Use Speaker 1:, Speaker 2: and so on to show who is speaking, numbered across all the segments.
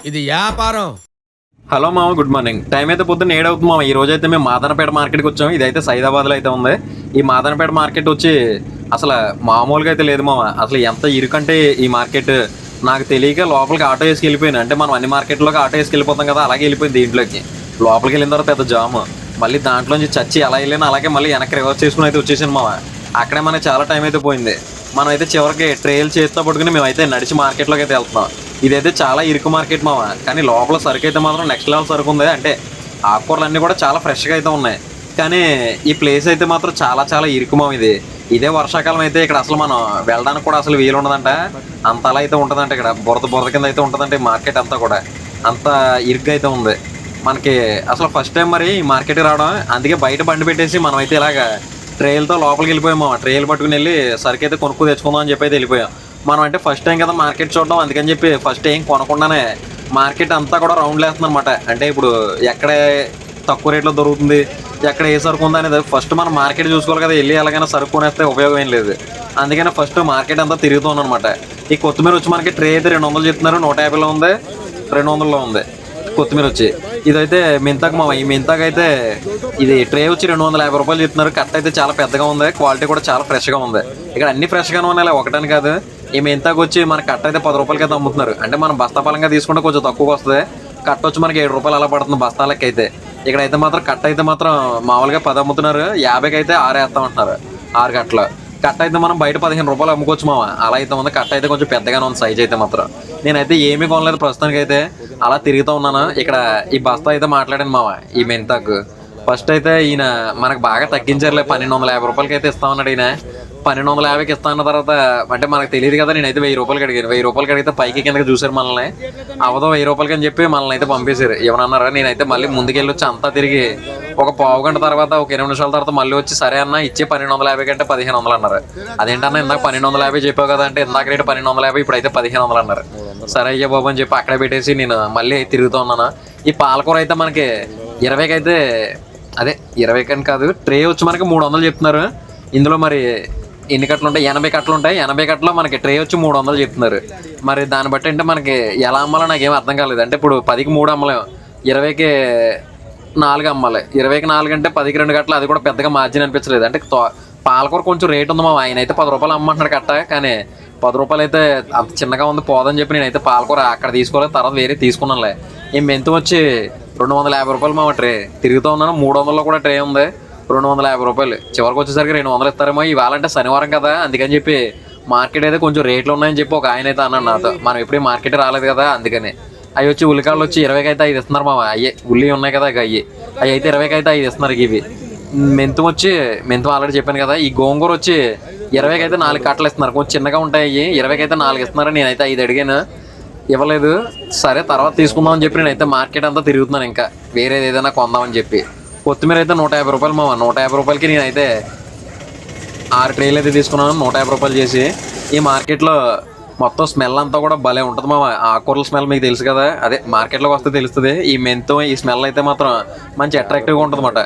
Speaker 1: ఇది వ్యాపారం.
Speaker 2: హలో మామ, గుడ్ మార్నింగ్. టైం అయితే పొద్దున్న 7 అవుతుంది మామ. ఈ రోజు అయితే మేము మాదనపేట మార్కెట్కి వచ్చాము. ఇదైతే సైదాబాద్లో అయితే ఉంది. ఈ మాదనపేట మార్కెట్ వచ్చి అసలు మామూలుగా అయితే లేదు మామ. అసలు ఎంత ఇరుకంటే ఈ మార్కెట్ నాకు తెలియక లోపలికి ఆటో వేసుకు వెళ్ళిపోయాను. అంటే మనం అన్ని మార్కెట్లోకి ఆటో వేసుకు వెళ్ళిపోతాం కదా, అలాగే వెళ్ళిపోయింది దీంట్లోకి. లోపలికి వెళ్ళిన తర్వాత పెద్ద జాము. మళ్ళీ దాంట్లోంచి చచ్చి ఎలా వెళ్ళాను అలాగే మళ్ళీ వెనక్కి రివర్స్ చేసుకుని అయితే వచ్చేసాను మామ. అక్కడే మనకి చాలా టైం అయితే పోయింది. మనం అయితే చివరికి ట్రైల్ చేతితో పట్టుకుని మేమైతే నడిచి మార్కెట్లోకి అయితే వెళ్తున్నాం. ఇదైతే చాలా ఇరుకు మార్కెట్ మామ. కానీ లోపల సరుకు అయితే మాత్రం నెక్స్ట్ లెవెల్ సరుకు ఉంది. అంటే ఆకుకూరలు అన్నీ కూడా చాలా ఫ్రెష్గా అయితే ఉన్నాయి. కానీ ఈ ప్లేస్ అయితే మాత్రం చాలా చాలా ఇరుకు మామ. ఇదే వర్షాకాలం అయితే ఇక్కడ అసలు మనం వెళ్ళడానికి కూడా అసలు వీలు ఉండదంట. అంత అలా అయితే ఉంటుందంట. ఇక్కడ బురద బురద కింద అయితే ఉంటుందంటే మార్కెట్ అంతా కూడా అంత ఇరుగ్గా అయితే ఉంది మనకి. అసలు ఫస్ట్ టైం మరి ఈ మార్కెట్కి రావడం, అందుకే బయట బండి పెట్టేసి మనం అయితే ఇలాగ ట్రైల్తో లోపలికి వెళ్ళిపోయాము. ట్రైల్ పట్టుకుని వెళ్ళి సరుకు అయితే కొనుక్కు తెచ్చుకుందాం అని చెప్పి అయితే వెళ్ళిపోయాం. మనం అంటే ఫస్ట్ టైం కదా మార్కెట్ చూడడం, అందుకని చెప్పి ఫస్ట్ ఏం కొనకుండానే మార్కెట్ అంతా కూడా రౌండ్లు వేస్తుంది అనమాట. అంటే ఇప్పుడు ఎక్కడ తక్కువ రేట్లో దొరుకుతుంది, ఎక్కడ ఏ సరుకు ఉందా అనేది ఫస్ట్ మనం మార్కెట్ చూసుకోవాలి కదా. వెళ్ళి ఎలాగైనా సరుకు కొనేస్తే ఉపయోగం ఏం లేదు. అందుకని ఫస్ట్ మార్కెట్ అంతా తిరుగుతుంది అనమాట. ఈ కొత్తిమీర వచ్చి మనకి ట్రే అయితే 200 చెప్తున్నారు, 150లో ఉంది, 200లో ఉంది కొత్తిమీర వచ్చి. ఇదైతే మెంతాకు మామ. ఈ మెంతాకు అయితే ఇది ట్రే వచ్చి 250 రూపాయలు చెప్తున్నారు. కట్ట అయితే చాలా పెద్దగా ఉంది, క్వాలిటీ కూడా చాలా ఫ్రెష్గా ఉంది. ఇక్కడ అన్ని ఫ్రెష్గానే ఉన్నాయి, ఒకటని కాదు. ఈ మెంతాకు వచ్చి మన కట్ట అయితే 10 రూపాయలకి అయితే అమ్ముతున్నారు. అంటే మనం బస్తా పలంగా తీసుకుంటే కొంచెం తక్కువగా వస్తుంది. కట్ట వచ్చి మనకి 7 రూపాయలు అలా పడుతుంది బస్తాలకి అయితే. ఇక్కడైతే మాత్రం కట్ట అయితే మాత్రం మామూలుగా 10 అమ్ముతున్నారు, 50కి అయితే 6 వేస్తామంటున్నారు. 6 కట్టలు. కట్ట అయితే మనం బయట 15 రూపాయలు అమ్ముకోవచ్చు మామ. అలా అయితే ఉంది. కట్ట అయితే కొంచెం పెద్దగానే ఉంది సైజ్ అయితే మాత్రం. నేనైతే ఏమీ కొనలేదు ప్రస్తుతానికి అయితే, అలా తిరుగుతూ ఉన్నాను. ఇక్కడ ఈ బస్తా అయితే మాట్లాడాను మామ. ఈ మెంతాకు ఫస్ట్ అయితే ఈయన మనకు బాగా తగ్గించారులే, 1250 రూపాయలకి అయితే ఇస్తామన్నాడు ఈయన. 1250కి ఇస్తా అన్న తర్వాత అంటే మనకు తెలియదు కదా. నేనైతే 1000 రూపాయలకి అడిగాను. 1000 రూపాయలకి అడిగితే పైకి కిందకి చూసారు మనల్ని. అవదో 1000 రూపాయలకి అని చెప్పి మనల్ని అయితే పంపేశారు. ఏమన్నారా, నేనైతే మళ్ళీ ముందుకెళ్ళి వచ్చి అంతా తిరిగి ఒక పావు గంట తర్వాత, ఒక 20 నిమిషాల తర్వాత మళ్ళీ వచ్చి సరే అన్న ఇచ్చే 1250 కంటే 1500 అన్నారు. అదేంటన్నా ఇందాక 1250 చెప్పావు కదా అంటే, ఇందాక రేటు 1250, ఇప్పుడు అయితే 1500 అన్నారు. సరే అయ్యా బాబు అని చెప్పి అక్కడే పెట్టేసి నేను మళ్ళీ తిరుగుతూ ఉన్నాను. ఈ పాలకూర అయితే మనకి 20కి అయితే, అదే 20కి అని కాదు, ట్రే వచ్చి మనకి 300 చెప్తున్నారు. ఇందులో మరి ఎన్ని కట్టలు ఉంటాయి? 80 కట్టలు ఉంటాయి. 80 కట్టలో మనకి ట్రే వచ్చి 300 చెప్తున్నారు. మరి దాన్ని బట్టి అంటే మనకి ఎలా అమ్మాలో నాకేం అర్థం కాలేదు. అంటే ఇప్పుడు 10కి 3 అమ్మలేము, 20కి 4 అమ్మాలి. 20కి 4 అంటే 10కి 2 కట్టలు, అది కూడా పెద్దగా మార్జిన్ అనిపించలేదు. అంటే పాలకూర కొంచెం రేట్ ఉంది మా. ఆయన అయితే 10 రూపాయలు అమ్మంటున్నాడు కట్ట. కానీ 10 రూపాయలు అయితే అంత చిన్నగా ఉంది, పోదని చెప్పి నేనైతే పాలకూర అక్కడ తీసుకోలేదు, తర్వాత వేరే తీసుకున్నానులే. ఈ మెంతు వచ్చి 250 రూపాయలు మా ట్రే. తిరుగుతూ ఉన్నాను. 300లో కూడా ట్రే ఉంది, 250 రూపాయలు. చివరికి వచ్చేసరికి 200 ఇస్తారేమో. ఇవాళ అంటే శనివారం కదా, అందుకని చెప్పి మార్కెట్ అయితే కొంచెం రేట్లు ఉన్నాయని చెప్పి ఒక ఆయన అయితే అన్నాడు నాతో. మనం ఎప్పుడు మార్కెట్ రాలేదు కదా, అందుకని. అవి వచ్చి ఉల్లికాయలు వచ్చి 20కి అయితే 5 ఇస్తున్నారు మామ. అయ్యే ఉల్లి ఉన్నాయి కదా అవి అయితే 20కి అయితే 5 ఇస్తున్నారు. ఇవి మెంతు ఆల్రెడీ చెప్పాను కదా. ఈ గోంగూర వచ్చి 20కి అయితే 4 కట్టలు ఇస్తున్నారు. కొంచెం చిన్నగా ఉంటాయి. 20కి అయితే 4 ఇస్తున్నారు. నేనైతే 5 అడిగాను, ఇవ్వలేదు. సరే తర్వాత తీసుకుందామని చెప్పి నేనైతే మార్కెట్ అంతా తిరుగుతున్నాను, ఇంకా వేరేది ఏదైనా కొందామని చెప్పి. కొత్తిమీర అయితే 150 రూపాయలు మామ. 150 రూపాయలకి నేనైతే 6 ట్రేలు అయితే తీసుకున్నాను, 150 రూపాయలు చేసి. ఈ మార్కెట్లో మొత్తం స్మెల్ అంతా కూడా భలే ఉంటుంది మామ. ఆకుకూరల స్మెల్ మీకు తెలుసు కదా, అదే మార్కెట్లోకి వస్తే తెలుస్తుంది. ఈ మెంతం, ఈ స్మెల్ అయితే మాత్రం మంచి అట్రాక్టివ్గా ఉంటుంది అన్నమాట.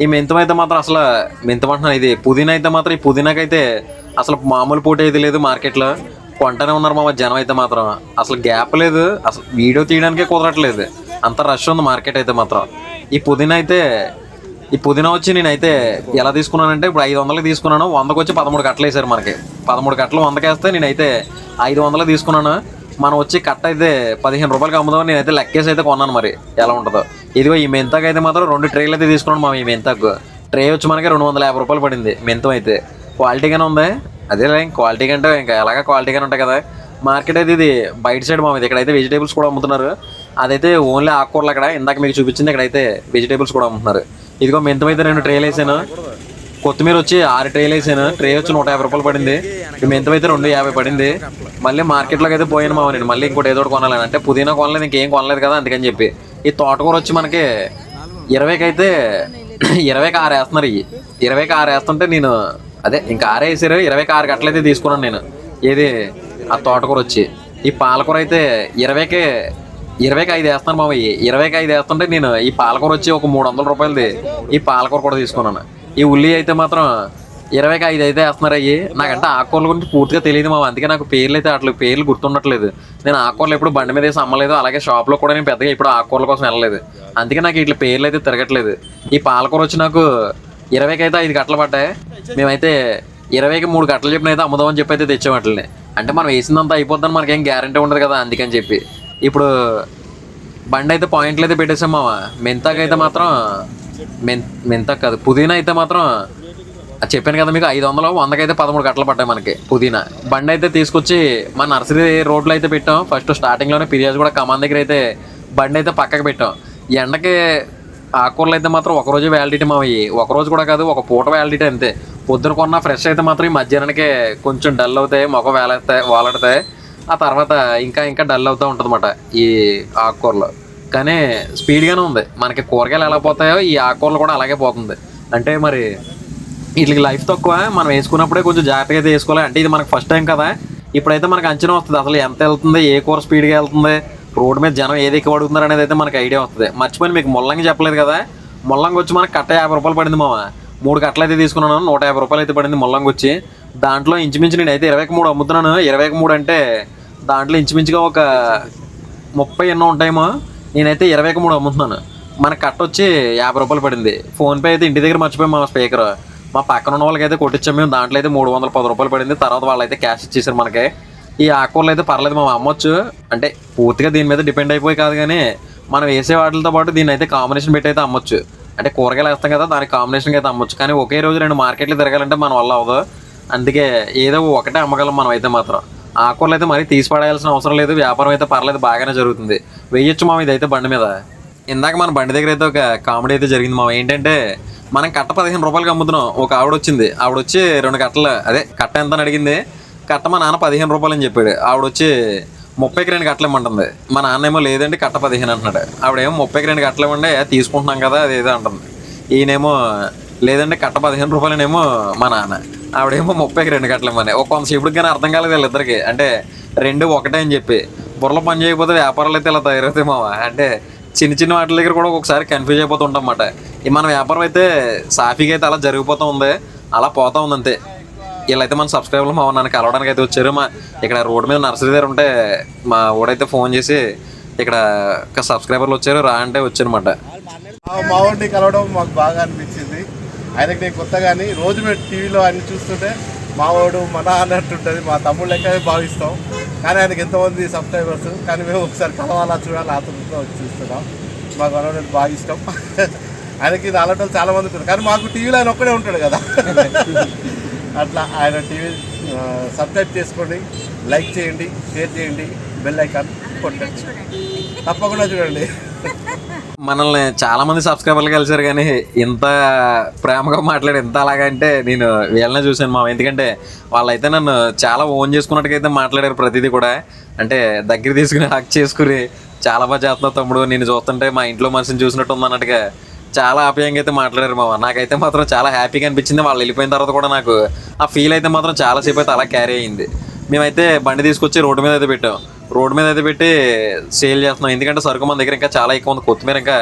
Speaker 2: ఈ మెంతం అయితే మాత్రం అసలు మెంతం అంటున్నాను, ఇది పుదీనా అయితే మాత్రం, ఈ పుదీనాకైతే అసలు మామూలు పోటీ అయితే లేదు మార్కెట్లో. కొంటనే ఉన్నారు మామ జనం అయితే మాత్రం. అసలు గ్యాప్ లేదు, అసలు వీడియో తీయడానికే కుదరట్లేదు, అంత రష్ ఉంది మార్కెట్ అయితే మాత్రం. ఈ పుదీనా వచ్చి నేనైతే ఎలా తీసుకున్నానంటే, ఇప్పుడు 500కి తీసుకున్నాను. 100కి వచ్చి 13 కట్టలు వేసారు మనకి. 13 కట్టలు 100కి వేస్తే నేనైతే 500 తీసుకున్నాను. మనం వచ్చి కట్ట అయితే 15 రూపాయలకి అమ్ముదాం. నేనైతే లెక్కేసి అయితే కొన్నాను, మరి ఎలా ఉంటుందో. ఇదిగో ఈ మెంతాకు అయితే మాత్రం 2 ట్రేలు అయితే తీసుకున్నాను మా. ఈ మెంతాకు ట్రే వచ్చి మనకి 250 రూపాయలు పడింది. మెంతం అయితే క్వాలిటీగానే ఉంది. అదే క్వాలిటీ కంటే ఇంకా ఎలాగ క్వాలిటీగానే ఉంటాయి కదా. మార్కెట్ అయితే ఇది బయట సైడ్ మా. ఇది ఇక్కడైతే వెజిటేబుల్స్ కూడా అమ్ముతున్నారు. అదైతే ఓన్లీ ఆకుకూరలు. అక్కడ ఇందాక మీకు చూపించింది, ఇక్కడైతే వెజిటేబుల్స్ కూడా అమ్ముతున్నారు. ఇదిగో మెంతం అయితే 2 ట్రేలు వేసాను. కొత్తిమీర వచ్చి 6 ట్రేలు వేసాను. ట్రే వచ్చి 150 రూపాయలు పడింది. ఈ మెంతం అయితే 250 పడింది. మళ్ళీ మార్కెట్లోకి అయితే పోయాను మామ నేను. మళ్ళీ ఇంకోటి ఏదో ఒకటి కొనాలని, అంటే పుదీనా కొనలేదు, ఇంకేం కొనలేదు కదా, అందుకని చెప్పి. ఈ తోటకూర వచ్చి మనకి 20కి అయితే 20కి 6 వేస్తున్నారు. 20కి 6 వేస్తుంటే నేను అదే ఇంకా 6 వేసారు. 20కి 6 కట్టలు అయితే తీసుకున్నాను నేను. ఏది ఆ తోటకూర వచ్చి. ఈ పాలకూర అయితే 20కి 5 వేస్తాను మామ. 20కి 5 వేస్తుంటే నేను ఈ పాలకూర వచ్చి ఒక 300 రూపాయలది ఈ పాలకూర కూడా తీసుకున్నాను. ఈ ఉల్లి అయితే మాత్రం 20కి 5 అయితే వేస్తున్నారు అయ్యి. నాకంటే ఆకుకూరల గురించి పూర్తిగా తెలియదు మామ, అందుకే నాకు పేర్లు అయితే అట్లా పేర్లు గుర్తుండట్లేదు. నేను ఆకుకూరలు ఎప్పుడు బండి మీద వేసి అమ్మలేదు, అలాగే షాప్లో కూడా నేను పెద్దగా ఇప్పుడు ఆకుకూరల కోసం వెళ్ళలేదు, అందుకే నాకు ఇట్లా పేర్లు అయితే తిరగట్లేదు. ఈ పాలకూర వచ్చి నాకు 20కి అయితే 5 కట్టలు పడ్డాయి. మేమైతే 20కి 3 కట్టలు చెప్పిన అయితే అమ్ముదామని చెప్పి అయితే తెచ్చామట్లనే. అంటే మనం వేసిందంతా అయిపోద్దని మనకేం గ్యారంటీ ఉండదు కదా, అందుకని చెప్పి ఇప్పుడు బండి అయితే పాయింట్లు అయితే పెట్టేసాం మామ. మెంతాకు అయితే మాత్రం మెంతాకు కాదు, పుదీనా అయితే మాత్రం చెప్పాను కదా మీకు 500, 100కైతే 13 కట్టలు పడ్డాయి మనకి పుదీనా. బండి అయితే తీసుకొచ్చి మా నర్సరీ రోడ్లో అయితే పెట్టాం. ఫస్ట్ స్టార్టింగ్లోనే పిరియాజ్ కూడా కమాన్ దగ్గర అయితే బండి అయితే పక్కకి పెట్టాం. ఎండకి ఆకుకూరలు అయితే మాత్రం ఒకరోజు వ్యాలిడిటీ మావి, ఒకరోజు కూడా కాదు, ఒక పూట వ్యాలిడిటీ అంతే. పొద్దున కొన్న ఫ్రెష్ అయితే మాత్రం ఈ మధ్యాహ్నానికి కొంచెం డల్ అవుతాయి, మొఖం వాలడతాయి. ఆ తర్వాత ఇంకా ఇంకా డల్ అవుతూ ఉంటుంది అన్నమాట ఈ ఆకుకూరలు. కానీ స్పీడ్గానే ఉంది. మనకి కూరగాయలు ఎలా పోతాయో ఈ ఆకుకూరలు కూడా అలాగే పోతుంది. అంటే మరి వీటికి లైఫ్ తక్కువ, మనం వేసుకున్నప్పుడే కొంచెం జాగ్రత్తగా అయితే వేసుకోవాలి. అంటే ఇది మనకు ఫస్ట్ టైం కదా, ఇప్పుడైతే మనకు అంచనా వస్తుంది అసలు ఎంత వెళ్తుంది, ఏ కూర స్పీడ్గా వెళ్తుంది, రోడ్డు మీద జనం ఏది ఎక్కువ అడుగుతున్నారు అనేది అయితే మనకు ఐడియా వస్తుంది. మర్చిపోయి మీకు ముల్లంగి చెప్పలేదు కదా, ముల్లంగి వచ్చి మనకు కట్ట 50 రూపాయలు పడింది మామ. 3 కట్టలు అయితే తీసుకున్నాను, 150 రూపాయలు అయితే పడింది ముల్లంగి వచ్చి. దాంట్లో ఇంచుమించు నేను అయితే 20కి 3 అమ్ముతున్నాను. 20కి 3 అంటే దాంట్లో ఇంచుమించుగా ఒక 30 ఎన్నో ఉంటాయేమో. నేనైతే 20కి 3 అమ్ముతున్నాను. మన కట్ట వచ్చి 50 రూపాయలు పడింది. ఫోన్పే అయితే ఇంటి దగ్గర మర్చిపోయాం మా స్పీకర్. మా పక్కన ఉన్న వాళ్ళకి అయితే కొట్టించాం మేము. దాంట్లో అయితే 310 రూపాయలు పడింది. తర్వాత వాళ్ళు అయితే క్యాష్ ఇచ్చేసారు మనకి. ఈ ఆకుకూరలు అయితే పర్లేదు మా అమ్మొచ్చు, అంటే పూర్తిగా దీని మీద డిపెండ్ అయిపోయి కాదు, కానీ మనం వేసే వాటితో పాటు దీన్ని అయితే కాంబినేషన్ పెట్టి అయితే అమ్మొచ్చు. అంటే కూరగాయలు వేస్తాం కదా, దానికి కాంబినేషన్గా అయితే అమ్మొచ్చు. కానీ ఒకే రోజు 2 మార్కెట్లు తిరగాలంటే మన వల్ల అవ్వదు. అందుకే ఏదో ఒకటే అమ్మగలం మనం అయితే మాత్రం. ఆకుకూరలు అయితే మరీ తీసి పడేయాల్సిన అవసరం లేదు. వ్యాపారం అయితే పర్లేదు, బాగానే జరుగుతుంది. వెయ్యొచ్చు మామ ఇదైతే బండి మీద. ఇందాక మన బండి దగ్గర అయితే ఒక కామెడీ అయితే జరిగింది మామ. ఏంటంటే మనం కట్ట 15 రూపాయలకి అమ్ముతున్నాం. ఒక ఆవిడ వచ్చింది, ఆవిడ వచ్చి 2 కట్టలు అదే కట్ట ఎంత అని అడిగింది. కట్ట మా నాన్న 15 రూపాయలు అని చెప్పాడు. ఆవిడ వచ్చి 30కి 2 కట్టలు ఇమ్మంటుంది. మా నాన్న ఏమో లేదండి కట్ట 15 అంటున్నాడు. ఆవిడేమో 30కి 2 కట్టలు ఇవ్వండి తీసుకుంటున్నాం కదా అదేదో అంటుంది. ఈయనేమో లేదండి కట్ట 15 రూపాయలనేమో మా నాన్న, ఆవిడేమో 30కి 2 కట్టలు ఇవ్వని. ఒక కొంతసేపుడికి కానీ అర్థం కాలేదు వీళ్ళిద్దరికి, అంటే 2 ఒకటే అని చెప్పి. బుర్రలో పని చేయకపోతే వ్యాపారాలు అయితే ఇలా తయారవుతాయి మావా. అంటే చిన్న చిన్న వాటి దగ్గర కూడా ఒకసారి కన్ఫ్యూజ్ అయిపోతూ ఉంటాం అన్నమాట. మన వ్యాపారం అయితే సాఫీగా అయితే అలా జరిగిపోతూ ఉంది, అలా పోతూ ఉంది అంతే. వీళ్ళైతే మన సబ్స్క్రైబర్లు మా నన్ను కలవడానికి అయితే వచ్చారు. మా ఇక్కడ రోడ్డు మీద నర్సరీ దగ్గర ఉంటే మా ఊడైతే ఫోన్ చేసి ఇక్కడ సబ్స్క్రైబర్లు వచ్చారు రా అంటే వచ్చారన్నమాట.
Speaker 1: మా ఊరిని కలవడం మాకు బాగా అనిపించింది. ఆయనకి నేను కొత్త కానీ రోజు మేము టీవీలో అన్ని చూస్తుంటే మా వాడు మన అన్నట్టుంటుంది, మా తమ్ముడు లెక్క భావిస్తాం. కానీ ఆయనకి ఎంతోమంది సబ్స్క్రైబర్స్, కానీ మేము ఒకసారి కలవాలా చూడాలి ఆతృతతో వచ్చి చూస్తున్నాం. మాకు అనడం బాగా ఇష్టం. ఆయనకి ఇది అలటం చాలా మంది ఉంటారు, కానీ మాకు టీవీలో ఆయన ఒక్కడే ఉంటాడు కదా. అట్లా ఆయన టీవీ సబ్స్క్రైబ్ చేసుకోండి, లైక్ చేయండి, షేర్ చేయండి, బెల్ ఐకాన్ కొట్టండి, తప్పకుండా చూడండి.
Speaker 2: మనల్ని చాలా మంది సబ్స్క్రైబర్లు కలిసారు, కానీ ఇంత ప్రేమగా మాట్లాడి ఇంత అలాగంటే నేను వీళ్ళనే చూశాను మా. ఎందుకంటే వాళ్ళైతే నన్ను చాలా ఓన్ చేసుకున్నట్టుగా మాట్లాడారు ప్రతిదీ కూడా. అంటే దగ్గర తీసుకుని హక్ చేసుకుని చాలా బాగా చేస్తున్నావు తమ్ముడు, నేను చూస్తుంటే మా ఇంట్లో మనిషిని చూసినట్టు ఉంది అన్నట్టుగా చాలా ఆప్యాయంగా అయితే మాట్లాడారు మామ. నాకైతే మాత్రం చాలా హ్యాపీగా అనిపించింది. వాళ్ళు వెళ్ళిపోయిన తర్వాత కూడా నాకు ఆ ఫీల్ అయితే మాత్రం చాలాసేపు అయితే అలా క్యారీ అయ్యింది. మేమైతే బండి తీసుకొచ్చి రోడ్డు మీద అయితే పెట్టాం. రోడ్డు మీద అయితే పెట్టి సేల్ చేస్తున్నాం. ఎందుకంటే సరుకు మన దగ్గర ఇంకా చాలా ఎక్కువ ఉంది, కొత్తిమీర ఇంకా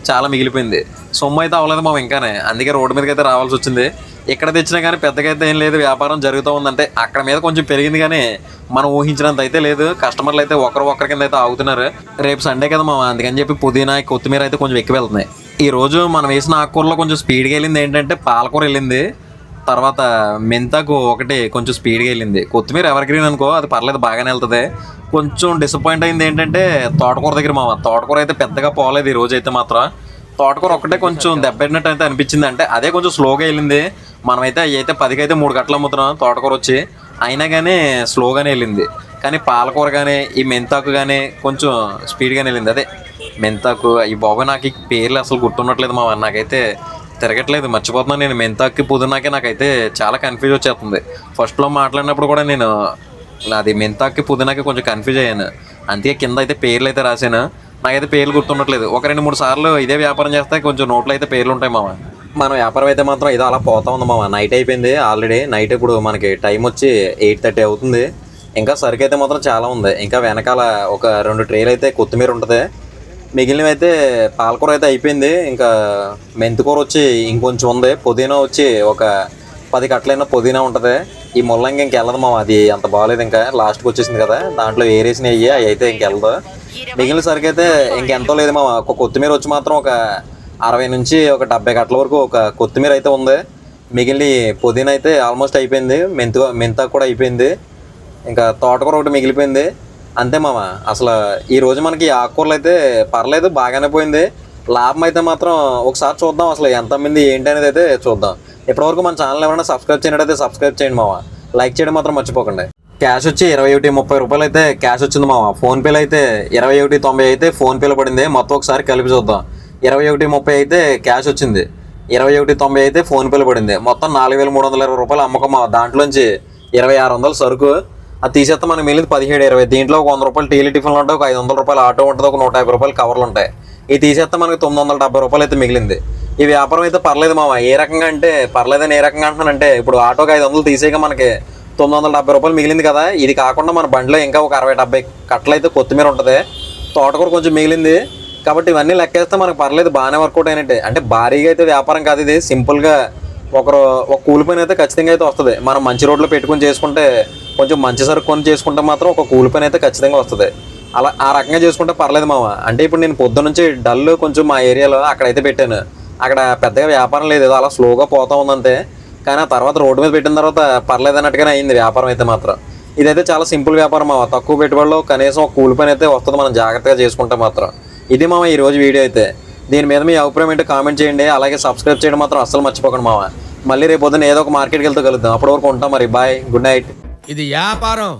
Speaker 2: చాలా మిగిలిపోయింది. సొమ్ము అయితే అవ్వలేదు మామ ఇంకానే, అందుకే రోడ్డు మీదకి అయితే రావాల్సి వచ్చింది. ఎక్కడ తెచ్చినా కానీ పెద్దగా అయితే ఏం లేదు, వ్యాపారం జరుగుతూ ఉందంటే. అక్కడ మీద కొంచెం పెరిగింది కానీ మనం ఊహించినంత అయితే లేదు. కస్టమర్లు అయితే ఒకరి కింద అయితే ఆగుతున్నారు. రేపు సండే కదా మామ, అందుకని చెప్పి పుదీనా కొత్తిమీర అయితే కొంచెం ఎక్కువ వెళ్తున్నాయి. ఈరోజు మనం వేసిన ఆకుకూరలో కొంచెం స్పీడ్గా వెళ్ళింది ఏంటంటే పాలకూర వెళ్ళింది, తర్వాత మెంతాకు ఒకటి కొంచెం స్పీడ్గా వెళ్ళింది. కొత్తిమీర ఎవర్ గ్రీన్ అనుకో అది పర్లేదు బాగానే వెళ్తుంది. కొంచెం డిసప్పాయింట్ అయింది ఏంటంటే తోటకూర దగ్గర మామ. తోటకూర అయితే పెద్దగా పోలేదు ఈ రోజు అయితే మాత్రం. తోటకూర ఒకటే కొంచెం దెబ్బతిన్నట్టు అయితే అనిపించింది. అంటే అదే కొంచెం స్లోగా వెళ్ళింది. మనమైతే అవి అయితే 10కి అయితే 3 గంటలు అమ్ముతున్నాం తోటకూర వచ్చి, అయినా కానీ స్లోగానే వెళ్ళింది. కానీ పాలకూర కానీ ఈ మెంతాకు కానీ కొంచెం స్పీడ్గానే వెళ్ళింది. అదే మెంతాకు ఈ బాబు నాకు ఈ పేర్లు అసలు గుర్తుండట్లేదు మామ, నాకైతే తిరగట్లేదు, మర్చిపోతున్నాను నేను. మెంతాకు పుదీనాకే నాకైతే చాలా కన్ఫ్యూజ్ వచ్చేస్తుంది. ఫస్ట్లో మాట్లాడినప్పుడు కూడా నేను అది మెంతాకు పుదీనాకి కొంచెం కన్ఫ్యూజ్ అయ్యాను, అందుకే కింద అయితే పేర్లు అయితే రాశాను. నాకైతే పేర్లు గుర్తుండట్లేదు. ఒక 2-3 సార్లు ఇదే వ్యాపారం చేస్తే కొంచెం నోట్లో అయితే పేర్లు ఉంటాయి మామ. మన వ్యాపారం అయితే మాత్రం ఏదో అలా పోతా ఉంది మామ. నైట్ అయిపోయింది ఆల్రెడీ. నైట్ ఇప్పుడు మనకి టైం వచ్చి 8:30 అవుతుంది. ఇంకా సరుకు అయితే మాత్రం చాలా ఉంది. ఇంకా వెనకాల ఒక 2 ట్రేలు అయితే కొత్తిమీర ఉంటుంది. మిగిలినవి అయితే పాలకూర అయితే అయిపోయింది. ఇంకా మెంతికూర వచ్చి ఇంకొంచెం ఉంది. పుదీనా వచ్చి ఒక 10 కట్టలైనా పుదీనా ఉంటుంది. ఈ ముల్లంగి ఇంకెళ్ళదు మామ, అది అంత బాగాలేదు, ఇంకా లాస్ట్కి వచ్చేసింది కదా, దాంట్లో ఏరేసిన అవి అయితే ఇంకెళ్ళదు. మిగిలిన సరికి అయితే ఇంకెంతో లేదు మామ. ఒక కొత్తిమీర వచ్చి మాత్రం ఒక 60 నుంచి ఒక 70 కట్టల వరకు ఒక కొత్తిమీర అయితే ఉంది. మిగిలిన పుదీనా అయితే ఆల్మోస్ట్ అయిపోయింది, మెంతా కూడా అయిపోయింది, ఇంకా తోటకూర ఒకటి మిగిలిపోయింది. అంతే మామ. అసలు ఈరోజు మనకి ఆకుకూరలు అయితే పర్లేదు, బాగానే పోయింది. లాభం అయితే మాత్రం ఒకసారి చూద్దాం, అసలు ఎంత మంది ఏంటి అనేది అయితే చూద్దాం. ఇప్పటివరకు మన ఛానల్ ఎవరైనా సబ్స్క్రైబ్ చేయనట్టయితే సబ్స్క్రైబ్ చేయండి మామ. లైక్ చేయడం మాత్రం మర్చిపోకండి. క్యాష్ వచ్చి 21.30 రూపాయలు అయితే క్యాష్ వచ్చింది మామ. ఫోన్పేలో అయితే 21.90 అయితే ఫోన్పేలో పడింది. మొత్తం ఒకసారి కలిపి చూద్దాం. 21.30 అయితే క్యాష్ వచ్చింది, 21.90 అయితే ఫోన్పేలో పడింది. మొత్తం 4,320 రూపాయలు అమ్మకం మామ. దాంట్లోంచి 2,600 సరుకు అది తీసేస్తే మనకి మిగిలింది 1720. దీంట్లో ఒక 100 రూపాయలు టీలీ టిఫిన్లు ఉంటాయి, ఒక 500 రూపాయలు ఆటో ఉంటుంది, ఒక 150 రూపాయలు కవర్లు ఉంటాయి. ఇది తీసేస్తే మనకి 970 రూపాయలు అయితే మిగిలింది. ఈ వ్యాపారం అయితే పర్లేదు మామ. ఏ రకంగా అంటే పర్లేదని ఏ రకంగా అంటున్నానంటే, ఇప్పుడు ఆటోకి 500 తీసేయక మనకి 970 రూపాయలు మిగిలింది కదా. ఇది కాకుండా మన బండిలో ఇంకా ఒక 60-70 కట్టలు అయితే కొత్తిమీర ఉంటుంది, తోటకూర కొంచెం మిగిలింది. కాబట్టి ఇవన్నీ లెక్కేస్తే మనకు పర్లేదు, బాగానే వర్కౌట్ అయినట్టే. అంటే భారీగా అయితే వ్యాపారం కాదు ఇది, సింపుల్గా ఒక కూలి పని అయితే ఖచ్చితంగా అయితే వస్తుంది. మనం మంచి రోడ్లో పెట్టుకుని చేసుకుంటే, కొంచెం మంచి సరుకు కొని చేసుకుంటే మాత్రం ఒక కూలి పని అయితే ఖచ్చితంగా వస్తుంది. అలా ఆ రకంగా చేసుకుంటే పర్లేదు మామ. అంటే ఇప్పుడు నేను పొద్దు నుంచి డల్ కొంచెం మా ఏరియాలో అక్కడైతే పెట్టాను. అక్కడ పెద్దగా వ్యాపారం లేదు, ఏదో అలా స్లోగా పోతా ఉందంతే. కానీ ఆ తర్వాత రోడ్డు మీద పెట్టిన తర్వాత పర్లేదు అన్నట్టుగానే అయింది వ్యాపారం అయితే మాత్రం. ఇదైతే చాలా సింపుల్ వ్యాపారం మామ. తక్కువ పెట్టుబడిలో కనీసం ఒక కూలి పని అయితే వస్తుంది, మనం జాగ్రత్తగా చేసుకుంటే మాత్రం. ఇది మామ ఈరోజు వీడియో అయితే. దీని మీద మీ అభిప్రాయం ఏంటో కామెంట్ చేయండి. అలాగే సబ్స్క్రైబ్ చేయడం మాత్రం అస్సలు మర్చిపోకండి మామ. మళ్ళీ రేపు పొద్దున్న ఏదో ఒక మార్కెట్కి వెళ్తూ కలుద్దాం. అప్పటి వరకు ఉంటాం మరి. Bye, good night.
Speaker 3: ఇది వ్యాపారం.